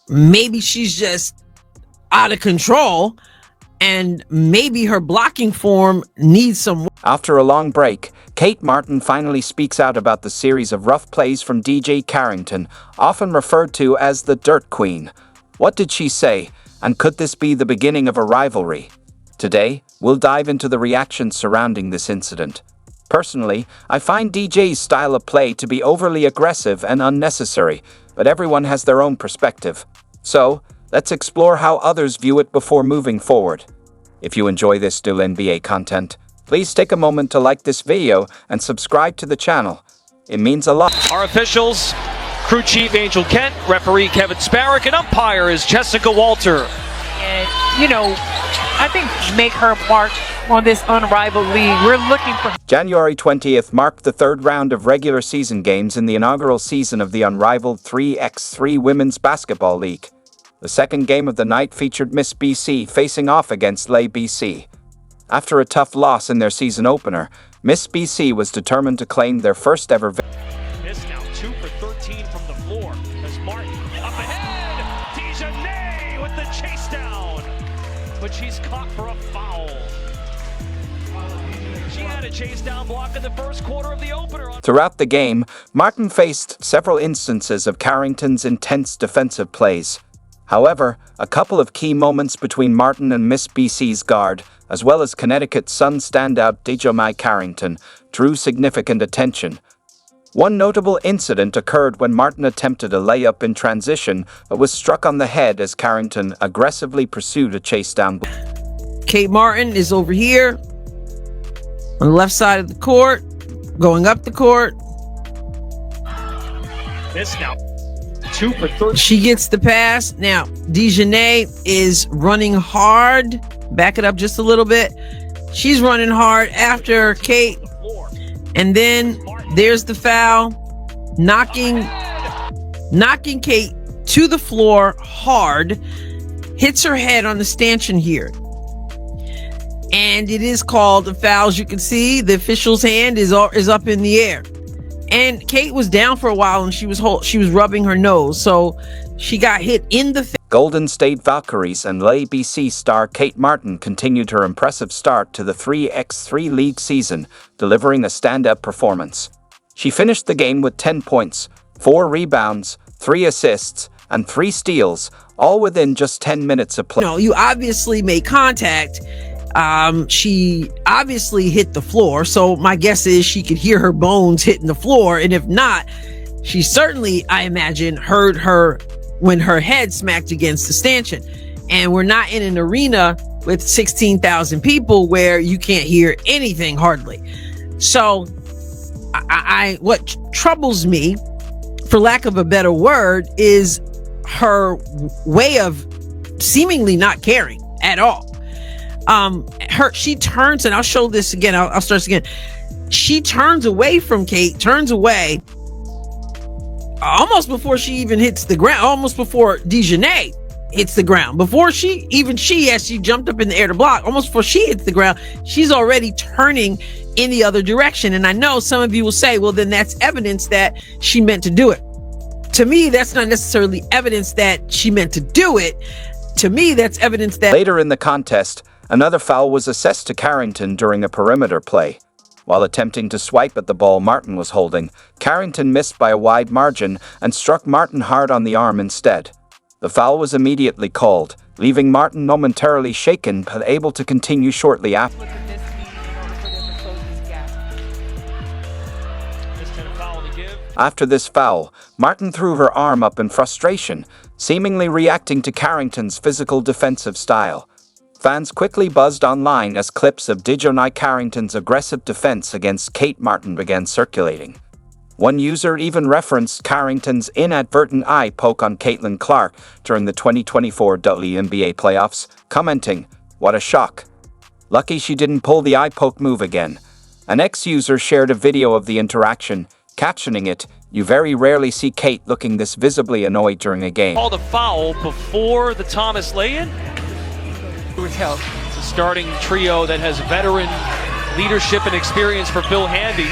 maybe she's just out of control, and maybe her blocking form needs some. After a long break, Kate Martin finally speaks out about the series of rough plays from Djonai Carrington, often referred to as the Dirt Queen. What did she say, and could this be the beginning of a rivalry? Today, we'll dive into the reactions surrounding this incident. Personally, I find DJ's style of play to be overly aggressive and unnecessary, but everyone has their own perspective. So, let's explore how others view it before moving forward. If you enjoy this still NBA content, please take a moment to like this video and subscribe to the channel. It means a lot. Our officials, crew chief Angel Kent, referee Kevin Sparrick, and umpire is Jessica Walter. And, I think make her mark on this unrivaled league. We're looking for... January 20th marked the third round of regular season games in the inaugural season of the unrivaled 3x3 Women's Basketball League. The second game of the night featured Miss BC facing off against Lay BC. After a tough loss in their season opener, Miss BC was determined to claim their first ever victory. Miss now 2 for 13 from the floor as Martin up ahead. Djonai with the chase down, but she's caught for a foul. She had a chase down block in the first quarter of the opener. Throughout the game, Martin faced several instances of Carrington's intense defensive plays. However, a couple of key moments between Martin and Miss BC's guard, as well as Connecticut Sun standout Djonai Carrington, drew significant attention. One notable incident occurred when Martin attempted a layup in transition, but was struck on the head as Carrington aggressively pursued a chase down. Kate Martin is over here on the left side of the court, going up the court. Miss now 2 for 13. She gets the pass. Now, Djonai is running hard. Back it up just a little bit. She's running hard after Kate. And then there's the foul, knocking Kate to the floor hard, hits her head on the stanchion here. And it is called a foul. As you can see, the official's hand is up in the air. And Kate was down for a while, and she was rubbing her nose, so she got hit in the face. Golden State Valkyries and Lay BC star Kate Martin continued her impressive start to the 3x3 league season, delivering a stand-up performance. She finished the game with 10 points, 4 rebounds, 3 assists, and 3 steals, all within just 10 minutes of play. You obviously made contact. She obviously hit the floor, so my guess is she could hear her bones hitting the floor, and if not, she certainly, I imagine, heard her when her head smacked against the stanchion. And we're not in an arena with 16,000 people where you can't hear anything hardly. So what troubles me, for lack of a better word, is her way of seemingly not caring at all. She turns, and I'll show this again. I'll start this again. She turns away from Kate, turns away almost before she even hits the ground, almost before Djonai hits the ground, as she jumped up in the air to block, almost before she hits the ground, she's already turning in the other direction. And I know some of you will say, well, then that's evidence that she meant to do it. To me, that's not necessarily evidence that she meant to do it. To me, that's evidence that... Later in the contest, another foul was assessed to Carrington during a perimeter play. While attempting to swipe at the ball Martin was holding, Carrington missed by a wide margin and struck Martin hard on the arm instead. The foul was immediately called, leaving Martin momentarily shaken but able to continue shortly after. After this foul, Martin threw her arm up in frustration, seemingly reacting to Carrington's physical defensive style. Fans quickly buzzed online as clips of Djonai Carrington's aggressive defense against Kate Martin began circulating. One user even referenced Carrington's inadvertent eye poke on Caitlin Clark during the 2024 WNBA playoffs, commenting, "What a shock. Lucky she didn't pull the eye poke move again." An ex-user shared a video of the interaction, captioning it, "You very rarely see Kate looking this visibly annoyed during a game." Called a foul before the Thomas lay-in. It's a starting trio that has veteran leadership and experience for Phil Handy.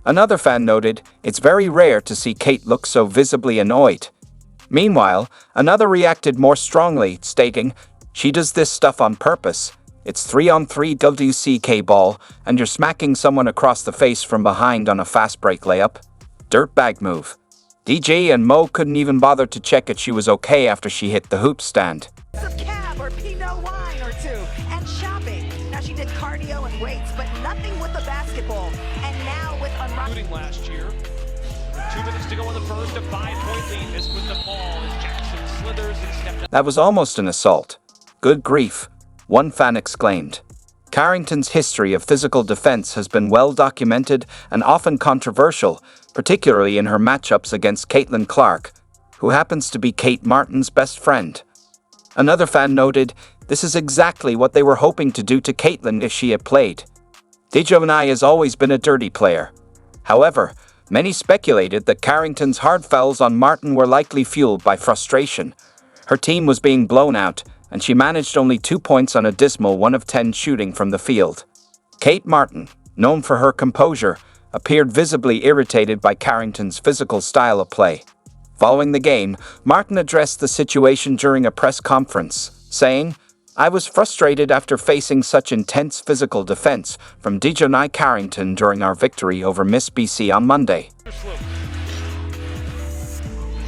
Another fan noted, "It's very rare to see Kate look so visibly annoyed." Meanwhile, another reacted more strongly, stating, "She does this stuff on purpose. It's 3-on-3 WCK ball, and you're smacking someone across the face from behind on a fast break layup. Dirtbag move." DJ and Mo couldn't even bother to check if she was okay after she hit the hoop stand. Some cab or Pinot wine or two, and shopping. Now she did cardio and weights, but nothing with the basketball. And now with Shooting last year. 2 minutes to go in the first, a 5-point lead. This with the ball as Jackson slithers and stepped up. That was almost an assault. Good grief, one fan exclaimed. Carrington's history of physical defense has been well documented and often controversial, particularly in her matchups against Caitlin Clark, who happens to be Kate Martin's best friend. Another fan noted, "This is exactly what they were hoping to do to Caitlin if she had played." Djonai has always been a dirty player. However, many speculated that Carrington's hard fouls on Martin were likely fueled by frustration. Her team was being blown out, and she managed only 2 points on a dismal 1 of 10 shooting from the field. Kate Martin, known for her composure, appeared visibly irritated by Carrington's physical style of play. Following the game, Martin addressed the situation during a press conference, saying, "I was frustrated after facing such intense physical defense from Djonai Carrington during our victory over Miss BC on Monday."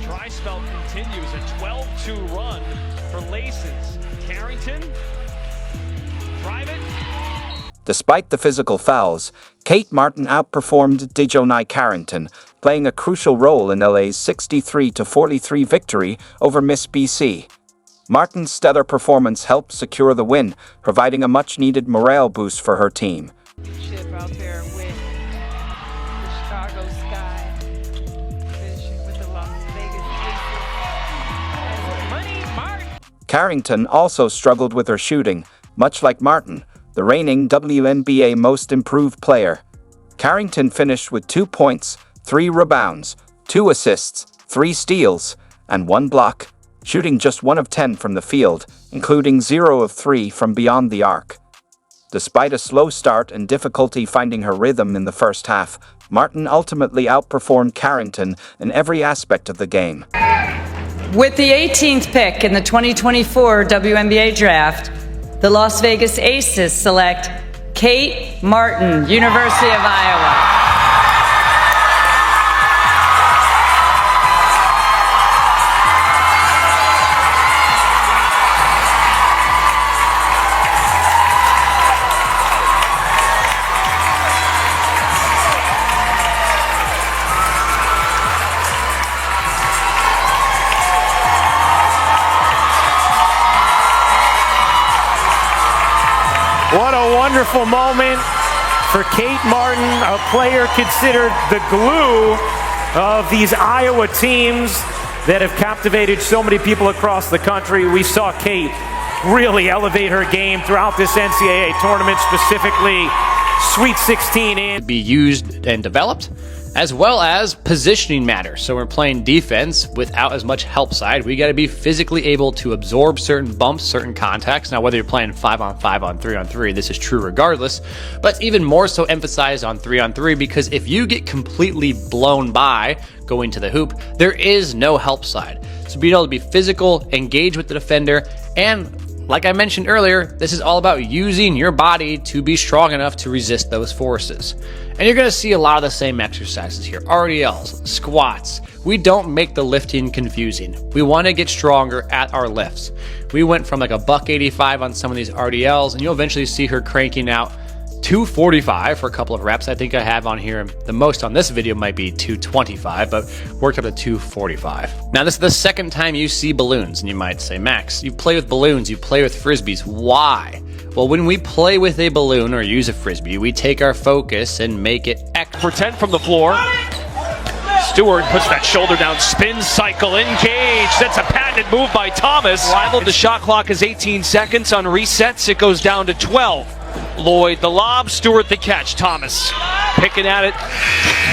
Dry spell continues, a 12-2 run for Laces. Carrington, drive it. Despite the physical fouls, Kate Martin outperformed Djonai Carrington, playing a crucial role in LA's 63-43 victory over Miss BC. Martin's stellar performance helped secure the win, providing a much-needed morale boost for her team. Ship out there with the Chicago Sky, finishing with the Las Vegas Aces. Money, Martin. Carrington also struggled with her shooting, much like Martin, the reigning WNBA Most Improved Player. Carrington finished with 2 points, 3 rebounds, 2 assists, 3 steals, and 1 block, shooting just 1 of 10 from the field, including 0 of 3 from beyond the arc. Despite a slow start and difficulty finding her rhythm in the first half, Martin ultimately outperformed Carrington in every aspect of the game. With the 18th pick in the 2024 WNBA Draft, the Las Vegas Aces select Kate Martin, University of Iowa. What a wonderful moment for Kate Martin, a player considered the glue of these Iowa teams that have captivated so many people across the country. We saw Kate really elevate her game throughout this NCAA tournament, specifically Sweet 16 and be used and developed, as well as positioning matters. So we're playing defense without as much help side. We got to be physically able to absorb certain bumps, certain contacts. Now, whether you're playing 5-on-5 on 3-on-3, this is true regardless, but even more so emphasized on 3-on-3, because if you get completely blown by going to the hoop, there is no help side. So being able to be physical, engage with the defender, and like I mentioned earlier, this is all about using your body to be strong enough to resist those forces. And you're going to see a lot of the same exercises here. RDLs, squats. We don't make the lifting confusing. We want to get stronger at our lifts. We went from like a $185 on some of these RDLs, and you'll eventually see her cranking out 245 for a couple of reps. I think I have on here, the most on this video might be 225, but worked up to 245. Now, this is the second time you see balloons, and you might say, Max, you play with balloons, you play with frisbees. Why? Well, when we play with a balloon or use a frisbee, we take our focus and make it For 10 from the floor. Stewart puts that shoulder down, spin cycle, engage. That's a patented move by Thomas. Rivaled, the shot clock is 18 seconds. On resets, it goes down to 12. Lloyd the lob, Stewart the catch. Thomas picking at it.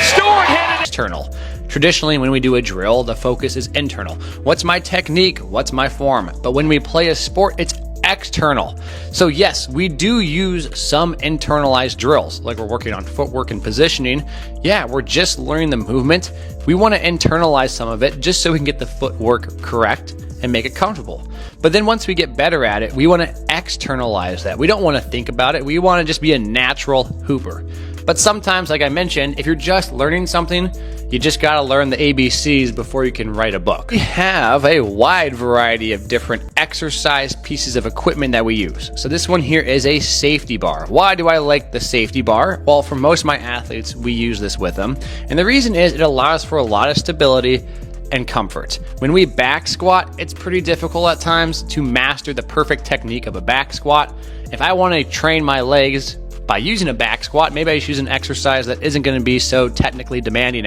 Stewart hit it. external. Traditionally, when we do a drill, the focus is internal. What's my technique? What's my form? But when we play a sport, it's external. So yes, we do use some internalized drills, like we're working on footwork and positioning. Yeah, we're just learning the movement. We want to internalize some of it just so we can get the footwork correct and make it comfortable. But then once we get better at it, we want to externalize that. We don't want to think about it. We want to just be a natural hooper. But sometimes, like I mentioned, if you're just learning something, you just got to learn the ABCs before you can write a book. We have a wide variety of different exercise pieces of equipment that we use. So this one here is a safety bar. Why do I like the safety bar? Well, for most of my athletes, we use this with them. And the reason is it allows for a lot of stability and comfort. When we back squat, it's pretty difficult at times to master the perfect technique of a back squat. If I want to train my legs by using a back squat, maybe I should use an exercise that isn't going to be so technically demanding